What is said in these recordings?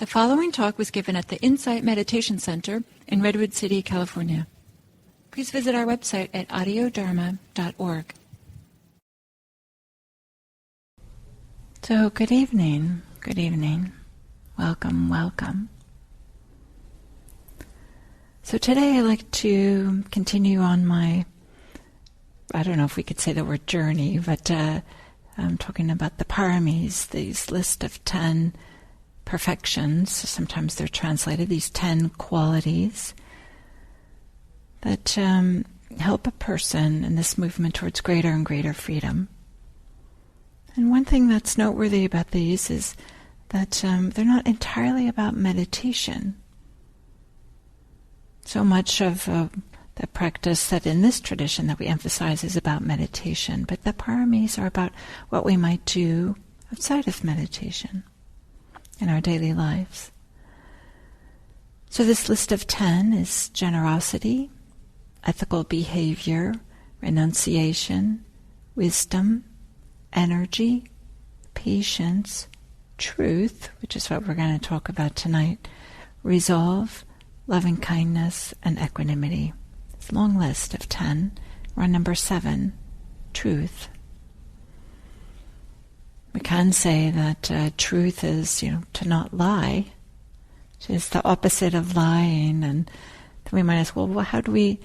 The following talk was given at the Insight Meditation Center in Redwood City, California. Please visit our website at audiodharma.org. So, good evening. Good evening. Welcome, welcome. So today I'd like to continue on my, I don't know if we could say the word journey, but I'm talking about the paramis, these list of 10 perfections. Sometimes they're translated, these 10 qualities that help a person in this movement towards greater and greater freedom. And one thing that's noteworthy about these is that they're not entirely about meditation. So much of the practice that in this tradition that we emphasize is about meditation, but the paramis are about what we might do outside of meditation in our daily lives. So this list of 10 is generosity, ethical behavior, renunciation, wisdom, energy, patience, truth, which is what we're going to talk about tonight, resolve, loving kindness, and equanimity. It's a long list of 10. We're on number 7, truth. We can say that truth is, to not lie, which is the opposite of lying. And then we might ask, well, how do we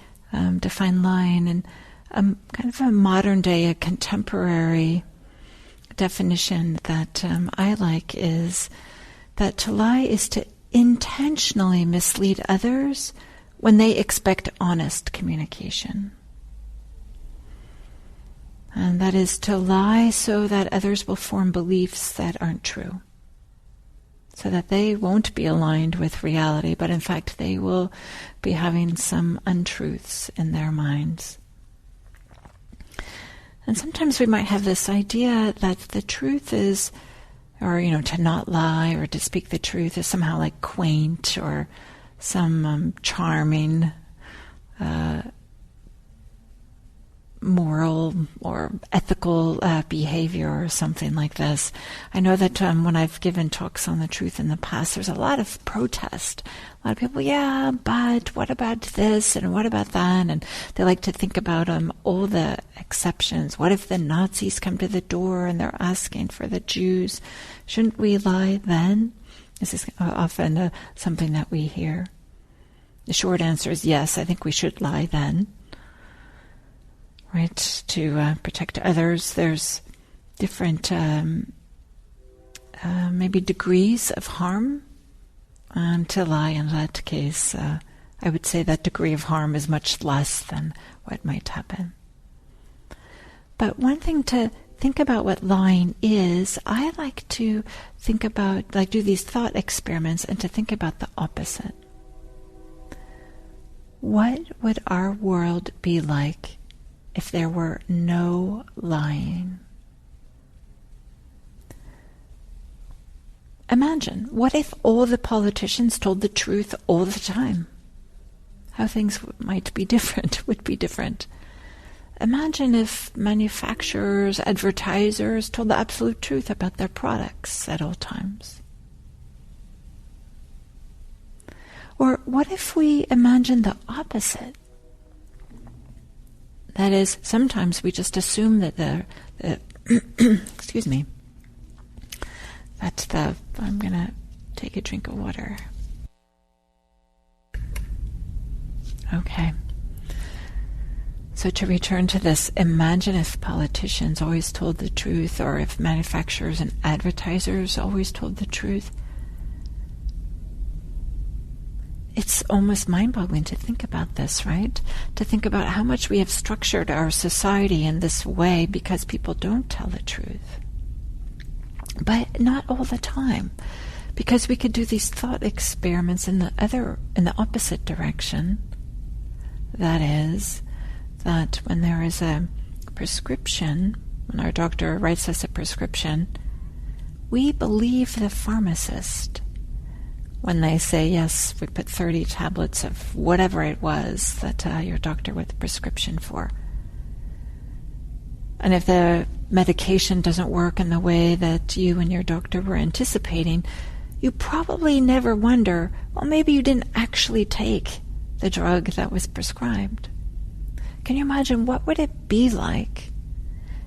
define lying? And kind of a modern day, a contemporary definition that I like is that to lie is to intentionally mislead others when they expect honest communication. And that is to lie so that others will form beliefs that aren't true, so that they won't be aligned with reality, but in fact they will be having some untruths in their minds. And sometimes we might have this idea that the truth is, or, to not lie or to speak the truth is somehow like quaint or some charming moral or ethical behavior or something like this. I know that when I've given talks on the truth in the past, there's a lot of protest. A lot of people, yeah, but what about this and what about that? And they like to think about all the exceptions. What if the Nazis come to the door and they're asking for the Jews? Shouldn't we lie then? This is often something that we hear. The short answer is yes, I think we should lie then. Right, to protect others. There's different maybe degrees of harm to lie. In that case, I would say that degree of harm is much less than what might happen. But one thing to think about what lying is, I like to think about, do these thought experiments and to think about the opposite. What would our world be like if there were no lying? Imagine, what if all the politicians told the truth all the time? How things might be different, would be different. Imagine if manufacturers, advertisers told the absolute truth about their products at all times. Or what if we imagine the opposite? That is, sometimes we just assume that excuse me, I'm going to take a drink of water. Okay. So to return to this, imagine if politicians always told the truth, or if manufacturers and advertisers always told the truth. It's almost mind-boggling to think about this, right? To think about how much we have structured our society in this way because people don't tell the truth. But not all the time, because we could do these thought experiments in the opposite direction. That is, that when there is a prescription, when our doctor writes us a prescription, we believe the pharmacist when they say, yes, we put 30 tablets of whatever it was that your doctor wrote the prescription for. And if the medication doesn't work in the way that you and your doctor were anticipating, you probably never wonder, well, maybe you didn't actually take the drug that was prescribed. Can you imagine what would it be like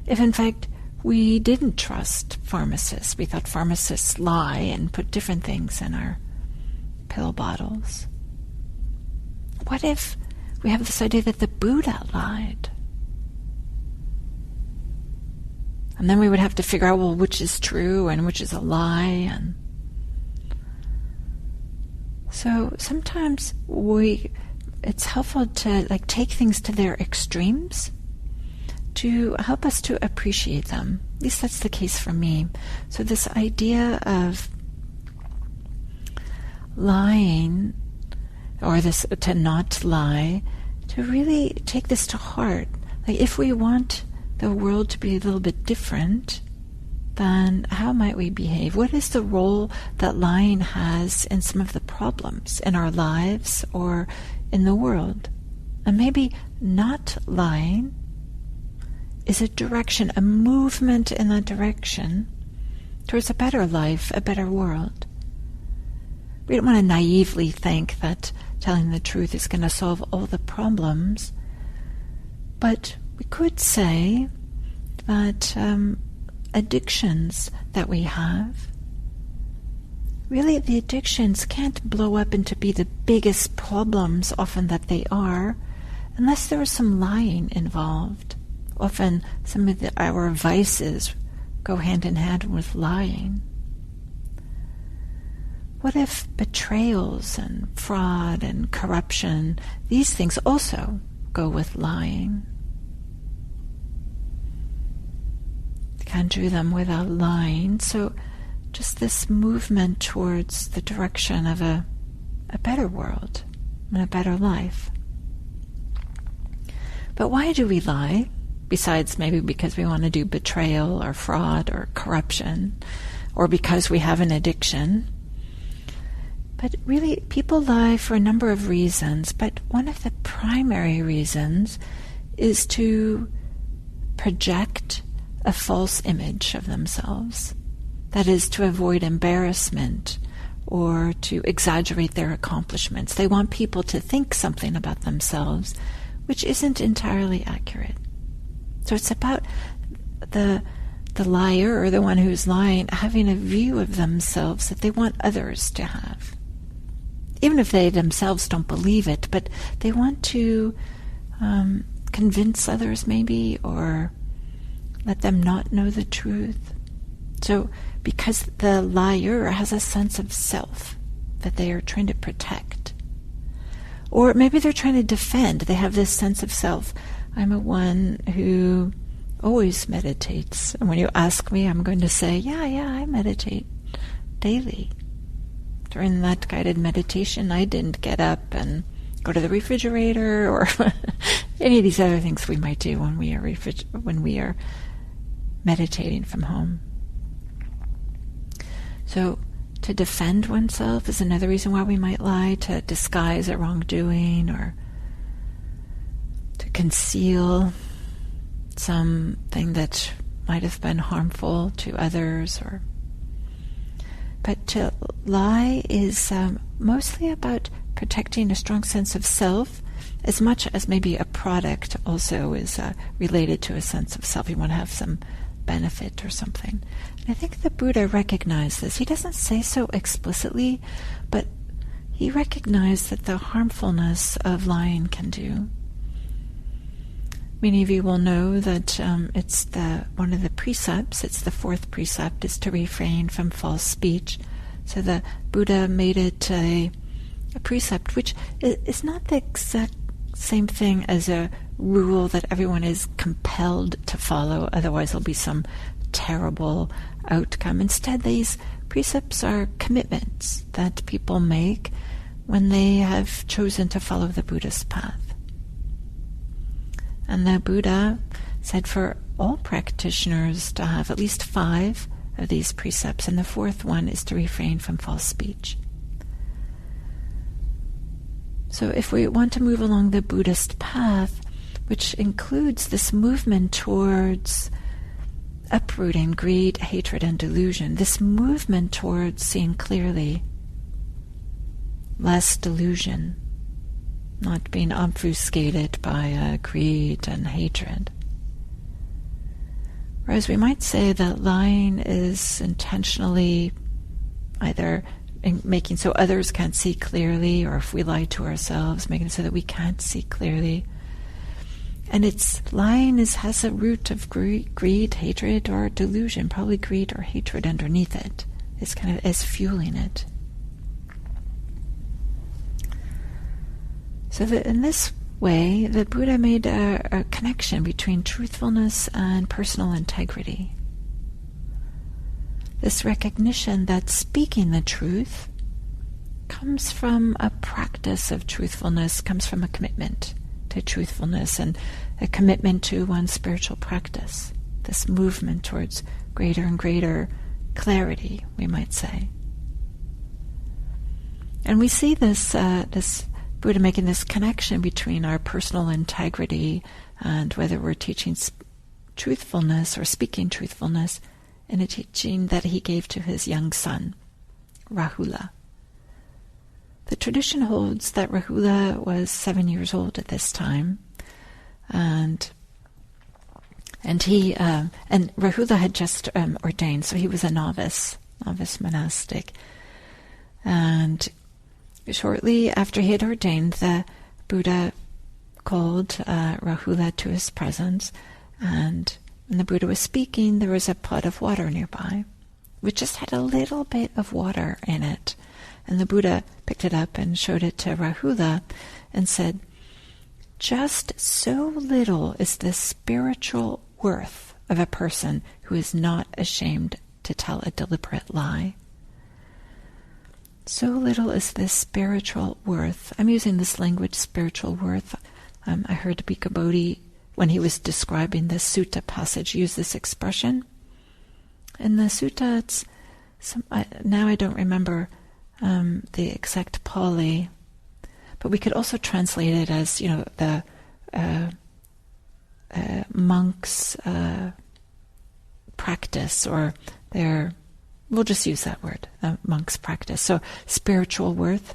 if, in fact, we didn't trust pharmacists? We thought pharmacists lie and put different things in our pill bottles. What if we have this idea that the Buddha lied? And then we would have to figure out, well, which is true and which is a lie. And so sometimes it's helpful to take things to their extremes to help us to appreciate them. At least that's the case for me. So this idea of lying, or this to not lie, to really take this to heart. Like, if we want the world to be a little bit different, then how might we behave? What is the role that lying has in some of the problems in our lives or in the world? And maybe not lying is a direction, a movement in that direction towards a better life, a better world. We don't want to naively think that telling the truth is going to solve all the problems, but we could say that addictions that we have, really the addictions can't blow up into be the biggest problems often that they are, unless there is some lying involved. Often some of our vices go hand in hand with lying. What if betrayals and fraud and corruption, these things also go with lying? Can't do them without lying. So just this movement towards the direction of a better world and a better life. But why do we lie? Besides maybe because we want to do betrayal or fraud or corruption, or because we have an addiction. But really, people lie for a number of reasons, but one of the primary reasons is to project a false image of themselves. That is, to avoid embarrassment or to exaggerate their accomplishments. They want people to think something about themselves which isn't entirely accurate. So it's about the liar, or the one who's lying, having a view of themselves that they want others to have. Even if they themselves don't believe it, but they want to convince others maybe, or let them not know the truth. So because the liar has a sense of self that they are trying to protect. Or maybe they're trying to defend. They have this sense of self. I'm a one who always meditates. And when you ask me, I'm going to say, yeah, I meditate daily. During that guided meditation, I didn't get up and go to the refrigerator or any of these other things we might do when we are meditating from home. So to defend oneself is another reason why we might lie, to disguise a wrongdoing or to conceal something that might have been harmful to others. But to lie is mostly about protecting a strong sense of self, as much as maybe a product also is related to a sense of self. You want to have some benefit or something. And I think the Buddha recognized this. He doesn't say so explicitly, but he recognized that the harmfulness of lying can do. Many of you will know that it's one of the precepts, it's the fourth precept, is to refrain from false speech. So the Buddha made it a precept, which is not the exact same thing as a rule that everyone is compelled to follow, otherwise there'll be some terrible outcome. Instead, these precepts are commitments that people make when they have chosen to follow the Buddhist path. And the Buddha said for all practitioners to have at least 5 of these precepts, and the fourth one is to refrain from false speech. So if we want to move along the Buddhist path, which includes this movement towards uprooting greed, hatred, and delusion, this movement towards seeing clearly, less delusion, not being obfuscated by greed and hatred. Whereas we might say that lying is intentionally either making so others can't see clearly, or if we lie to ourselves, making it so that we can't see clearly. And lying has a root of greed, hatred, or delusion, probably greed or hatred underneath it. It's kind of as fueling it. So that in this way, the Buddha made a connection between truthfulness and personal integrity. This recognition that speaking the truth comes from a practice of truthfulness, comes from a commitment to truthfulness and a commitment to one's spiritual practice, this movement towards greater and greater clarity, we might say. And we see this Buddha making this connection between our personal integrity and whether we're teaching truthfulness or speaking truthfulness in a teaching that he gave to his young son, Rahula. The tradition holds that Rahula was 7 years old at this time, and Rahula had just ordained, so he was a novice monastic. And shortly after he had ordained, the Buddha called Rahula to his presence, and when the Buddha was speaking, there was a pot of water nearby, which just had a little bit of water in it. And the Buddha picked it up and showed it to Rahula and said, "Just so little is the spiritual worth of a person who is not ashamed to tell a deliberate lie." So little is this spiritual worth. I'm using this language, spiritual worth. I heard Bhikkhu Bodhi, when he was describing the sutta passage, use this expression. In the sutta, now I don't remember the exact Pali, but we could also translate it as, the monks' practice, or we'll just use that word, monk's practice. So spiritual worth.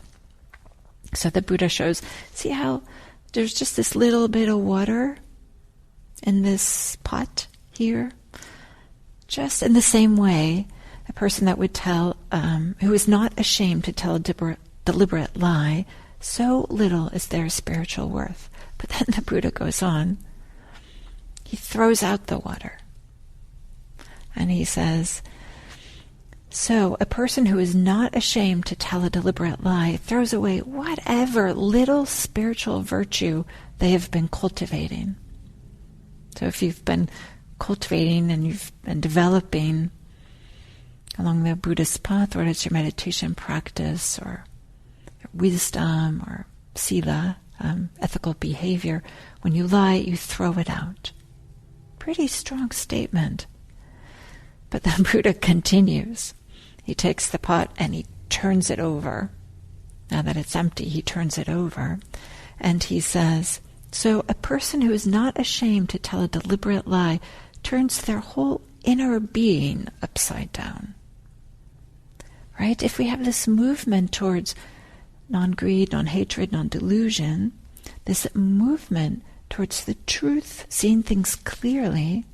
So the Buddha shows, see how there's just this little bit of water in this pot here? Just in the same way, a person that would tell, who is not ashamed to tell a deliberate lie, so little is their spiritual worth. But then the Buddha goes on. He throws out the water. And he says, so a person who is not ashamed to tell a deliberate lie throws away whatever little spiritual virtue they have been cultivating. So if you've been cultivating and you've been developing along the Buddhist path, whether it's your meditation practice or your wisdom or sila, ethical behavior, when you lie, you throw it out. Pretty strong statement. But the Buddha continues. He takes the pot and he turns it over. Now that it's empty, he turns it over. And he says, so a person who is not ashamed to tell a deliberate lie turns their whole inner being upside down. Right? If we have this movement towards non-greed, non-hatred, non-delusion, this movement towards the truth, seeing things clearly,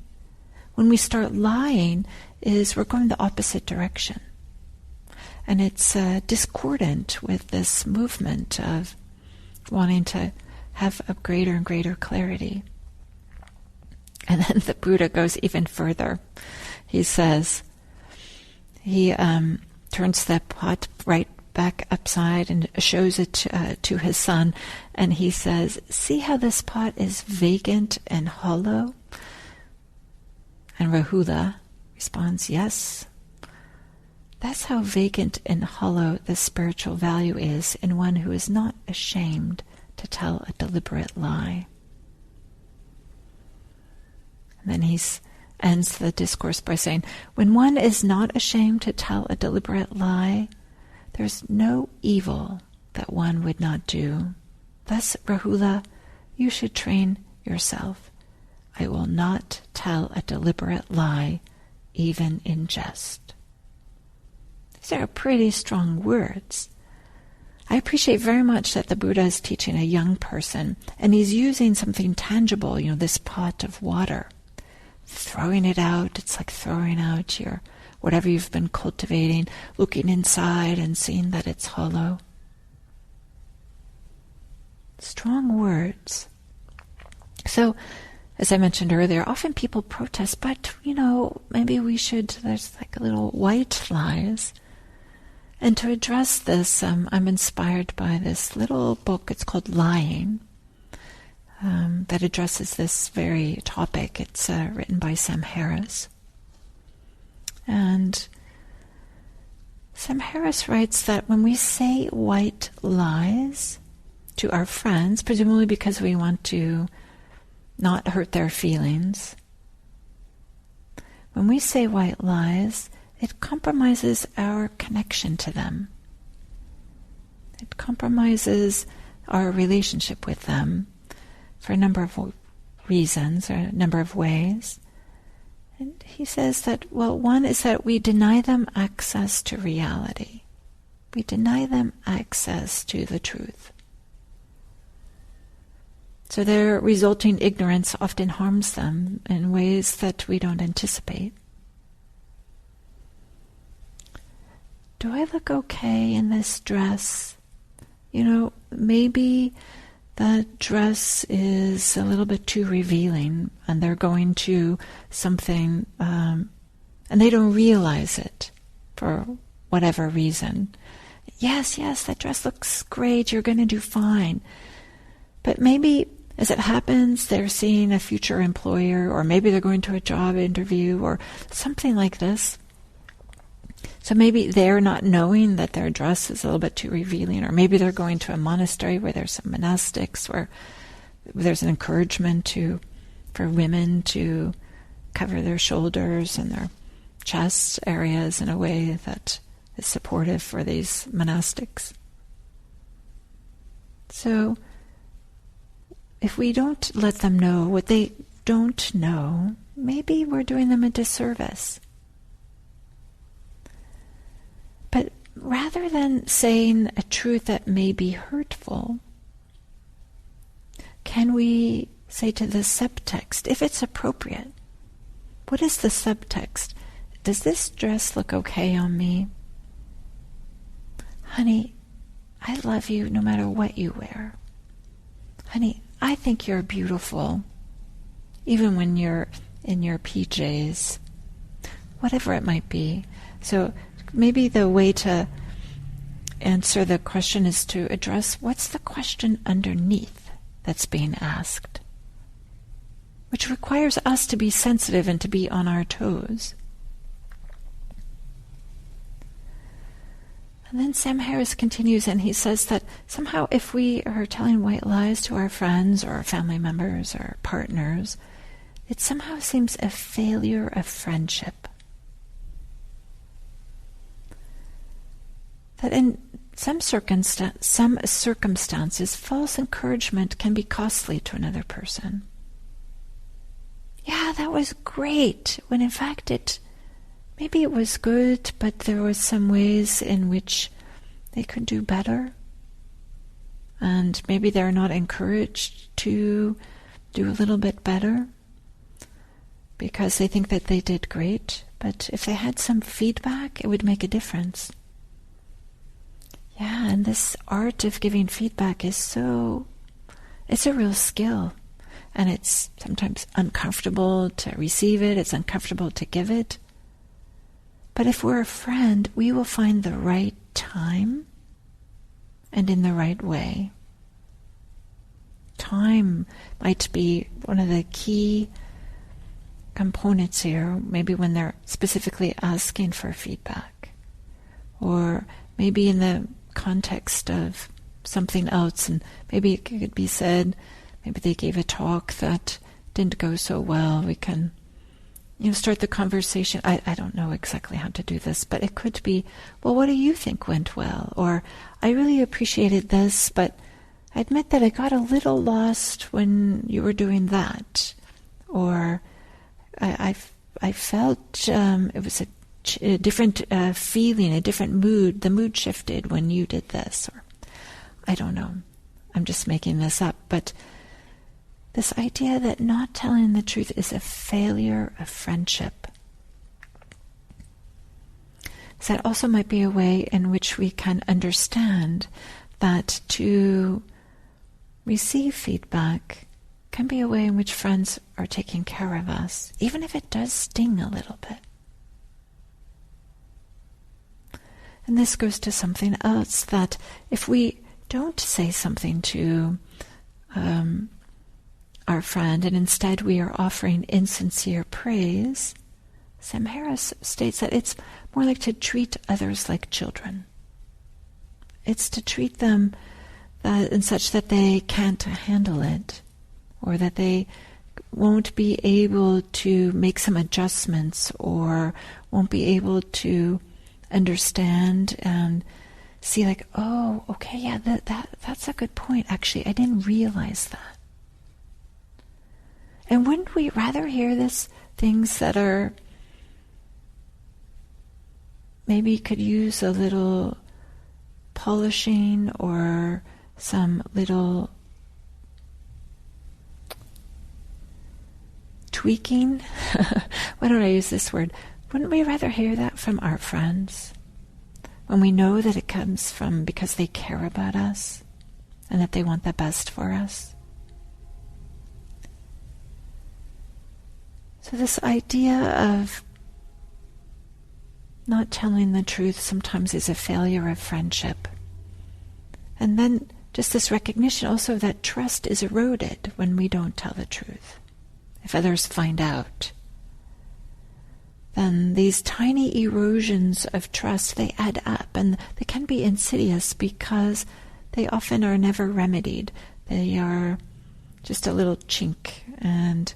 when we start lying, we're going the opposite direction. And it's discordant with this movement of wanting to have a greater and greater clarity. And then the Buddha goes even further. He says, he turns the pot right back upside and shows it to his son, and he says, see how this pot is vacant and hollow? And Rahula responds, yes. That's how vacant and hollow the spiritual value is in one who is not ashamed to tell a deliberate lie. And then he ends the discourse by saying, when one is not ashamed to tell a deliberate lie, there's no evil that one would not do. Thus, Rahula, you should train yourself. I will not tell a deliberate lie even in jest. These are pretty strong words. I appreciate very much that the Buddha is teaching a young person, and he's using something tangible, this pot of water. Throwing it out, it's like throwing out your whatever you've been cultivating, looking inside and seeing that it's hollow. Strong words. So, as I mentioned earlier, often people protest, but, maybe we should, there's like a little white lies. And to address this, I'm inspired by this little book, it's called Lying, that addresses this very topic. It's written by Sam Harris. And Sam Harris writes that when we say white lies to our friends, presumably because we want to not hurt their feelings, when we say white lies, it compromises our connection to them. It compromises our relationship with them for a number of reasons, or a number of ways. And he says that, one is that we deny them access to reality. We deny them access to the truth. So their resulting ignorance often harms them in ways that we don't anticipate. Do I look okay in this dress? Maybe that dress is a little bit too revealing, and they're going to something, and they don't realize it for whatever reason. Yes, that dress looks great, you're going to do fine. But maybe, as it happens, they're seeing a future employer, or maybe they're going to a job interview, or something like this. So maybe they're not knowing that their dress is a little bit too revealing, or maybe they're going to a monastery where there's some monastics, where there's an encouragement for women to cover their shoulders and their chest areas in a way that is supportive for these monastics. So if we don't let them know what they don't know, maybe we're doing them a disservice. But rather than saying a truth that may be hurtful, can we say to the subtext, if it's appropriate, what is the subtext? Does this dress look okay on me? Honey, I love you no matter what you wear. Honey, I think you're beautiful, even when you're in your PJs, whatever it might be. So maybe the way to answer the question is to address what's the question underneath that's being asked, which requires us to be sensitive and to be on our toes. And then Sam Harris continues, and he says that somehow if we are telling white lies to our friends or our family members or partners, it somehow seems a failure of friendship. That in some circumstances, false encouragement can be costly to another person. Yeah, that was great, when in fact maybe it was good, but there were some ways in which they could do better. And maybe they're not encouraged to do a little bit better because they think that they did great. But if they had some feedback, it would make a difference. Yeah, and this art of giving feedback it's a real skill. And it's sometimes uncomfortable to receive it, it's uncomfortable to give it. But if we're a friend, we will find the right time and in the right way. Time might be one of the key components here, maybe when they're specifically asking for feedback, or maybe in the context of something else, and maybe it could be said, maybe they gave a talk that didn't go so well. We can, start the conversation. I don't know exactly how to do this, but it could be, well, what do you think went well? Or, I really appreciated this, but I admit that I got a little lost when you were doing that. Or, I I felt it was a different feeling, a different mood. The mood shifted when you did this, or I don't know. I'm just making this up, but this idea that not telling the truth is a failure of friendship. So that also might be a way in which we can understand that to receive feedback can be a way in which friends are taking care of us, even if it does sting a little bit. And this goes to something else, that if we don't say something to our friend and instead we are offering insincere praise, Sam Harris states that it's more like to treat others like children. It's to treat them in such that they can't handle it, or that they won't be able to make some adjustments, or won't be able to understand and see like, oh, okay, yeah, that's a good point. Actually, I didn't realize that. And wouldn't we rather hear things that are maybe could use a little polishing or some little tweaking? Why don't I use this word? Wouldn't we rather hear that from our friends? When we know that it comes from because they care about us and that they want the best for us. So this idea of not telling the truth sometimes is a failure of friendship. And then just this recognition also that trust is eroded when we don't tell the truth. If others find out, then these tiny erosions of trust, they add up, and they can be insidious because they often are never remedied. They are just a little chink, and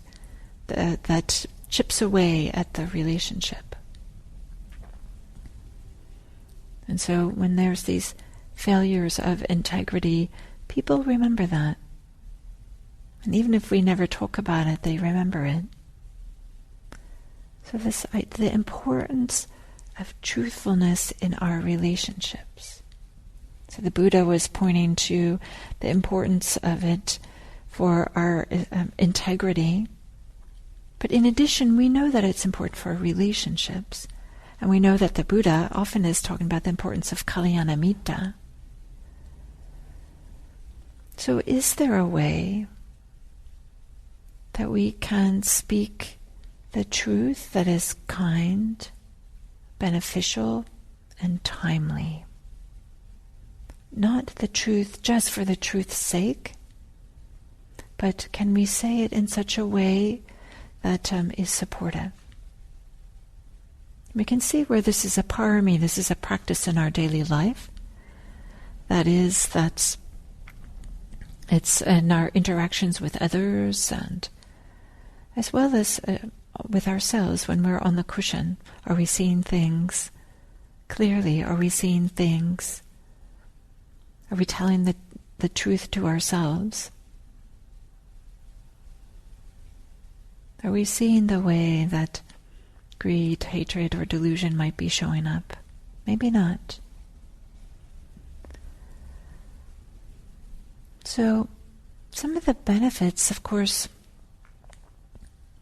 that chips away at the relationship. And so when there's these failures of integrity, people remember that. And even if we never talk about it, they remember it. So the importance of truthfulness in our relationships. So the Buddha was pointing to the importance of it for our integrity. But in addition, we know that it's important for our relationships. And we know that the Buddha often is talking about the importance of Kalyanamitta. So is there a way that we can speak the truth that is kind, beneficial, and timely? Not the truth just for the truth's sake, but can we say it in such a way that is supportive? We can see where this is a parami, this is a practice in our daily life. It's in our interactions with others, and as well as with ourselves when we're on the cushion. Are we seeing things clearly? Are we seeing things? Are we telling the truth to ourselves? Are we seeing the way that greed, hatred, or delusion might be showing up? Maybe not. So, some of the benefits, of course,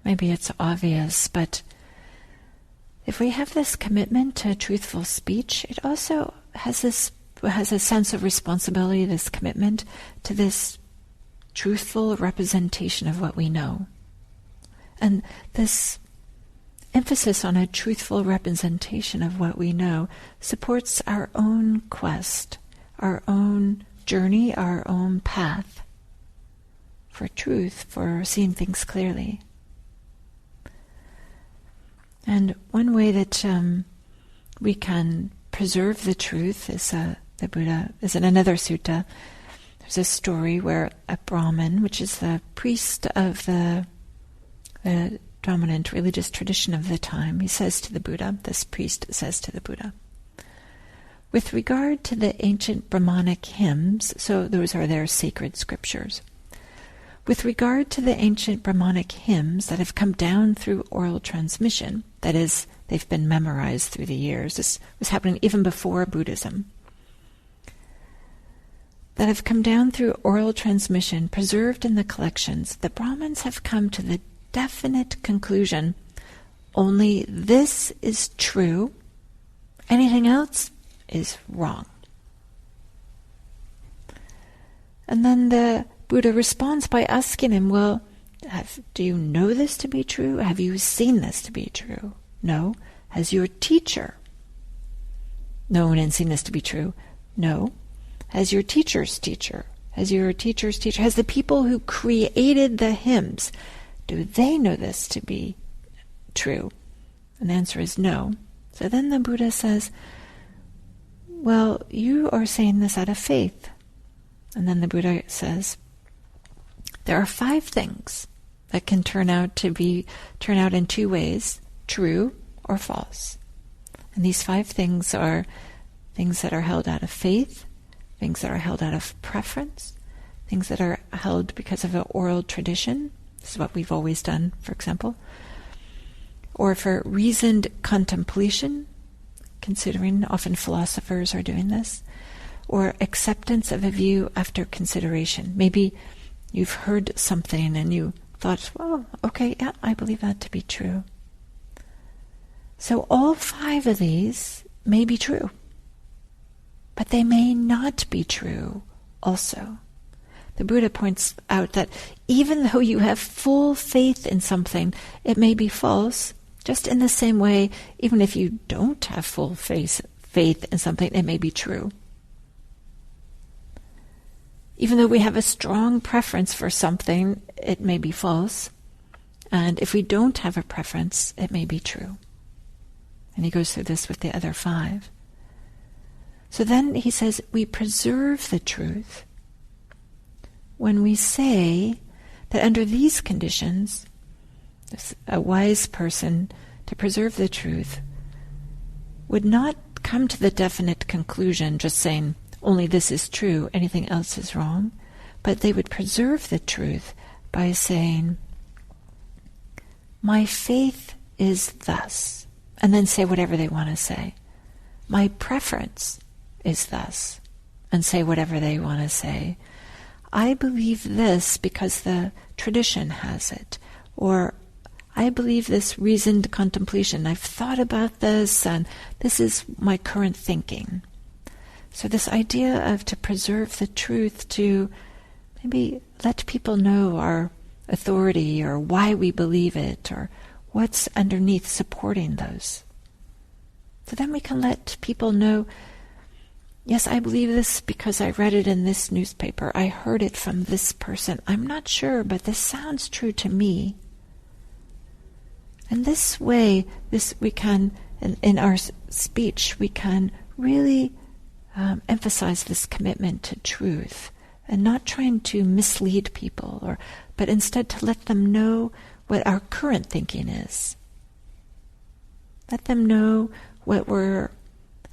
maybe it's obvious, but if we have this commitment to truthful speech, it also has a sense of responsibility, this commitment to this truthful representation of what we know. And this emphasis on a truthful representation of what we know supports our own quest, our own journey, our own path for truth, for seeing things clearly. And one way that we can preserve the truth is the Buddha is in another sutta. There's a story where a Brahmin, which is the priest of the dominant religious tradition of the time, he says to the Buddha, this priest says to the Buddha, with regard to the ancient Brahmanic hymns, so those are their sacred scriptures, With regard to the ancient Brahmanic hymns that have come down through oral transmission, that is, they've been memorized through the years, this was happening even before Buddhism, that have come down through oral transmission, preserved in the collections, the Brahmins have come to the definite conclusion, only this is true, anything else is wrong. And then the Buddha responds by asking him, well, do you know this to be true? Have you seen this to be true? No. Has your teacher known and seen this to be true? No. Has your teacher's teacher? Has your teacher's teacher? Has the people who created the hymns, do they know this to be true? And the answer is no. So then the Buddha says, well, you are saying this out of faith. And then the Buddha says, there are 5 things that can turn out in 2 ways, true or false. And these 5 things are things that are held out of faith, things that are held out of preference, things that are held because of an oral tradition. This is what we've always done, for example. Or for reasoned contemplation, considering often philosophers are doing this. Or acceptance of a view after consideration. Maybe you've heard something and you thought, well, okay, yeah, I believe that to be true. So all 5 of these may be true, but they may not be true also. The Buddha points out that even though you have full faith in something, it may be false, just in the same way, even if you don't have full faith in something, it may be true. Even though we have a strong preference for something, it may be false. And if we don't have a preference, it may be true. And he goes through this with the other 5. So then he says, we preserve the truth when we say that under these conditions, a wise person, to preserve the truth, would not come to the definite conclusion just saying, only this is true, anything else is wrong, but they would preserve the truth by saying, my faith is thus, and then say whatever they want to say. My preference is thus, and say whatever they want to say. I believe this because the tradition has it, or I believe this reasoned contemplation. I've thought about this, and this is my current thinking. So this idea of to preserve the truth, to maybe let people know our authority or why we believe it or what's underneath supporting those. So then we can let people know, yes, I believe this because I read it in this newspaper. I heard it from this person. I'm not sure, but this sounds true to me. And this way, we can, in our speech, we can really emphasize this commitment to truth and not trying to mislead people, but instead to let them know what our current thinking is. Let them know what we're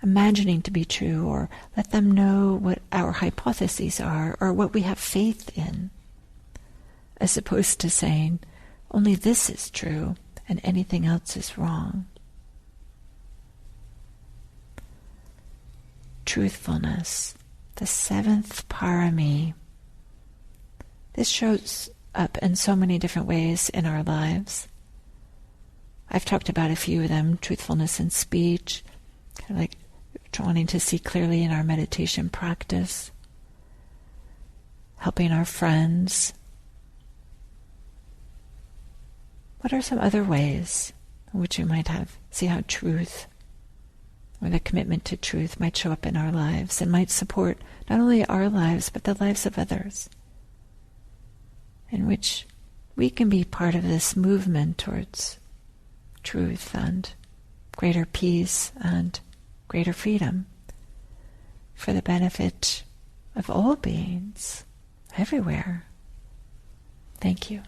imagining to be true, or let them know what our hypotheses are, or what we have faith in, as opposed to saying, only this is true and anything else is wrong. Truthfulness, the 7th parami. This shows up in so many different ways in our lives. I've talked about a few of them: truthfulness in speech, kind of like wanting to see clearly in our meditation practice, helping our friends. What are some other ways in which we might see how truth, or the commitment to truth, might show up in our lives and might support not only our lives but the lives of others, in which we can be part of this movement towards truth and greater peace and greater freedom for the benefit of all beings everywhere. Thank you.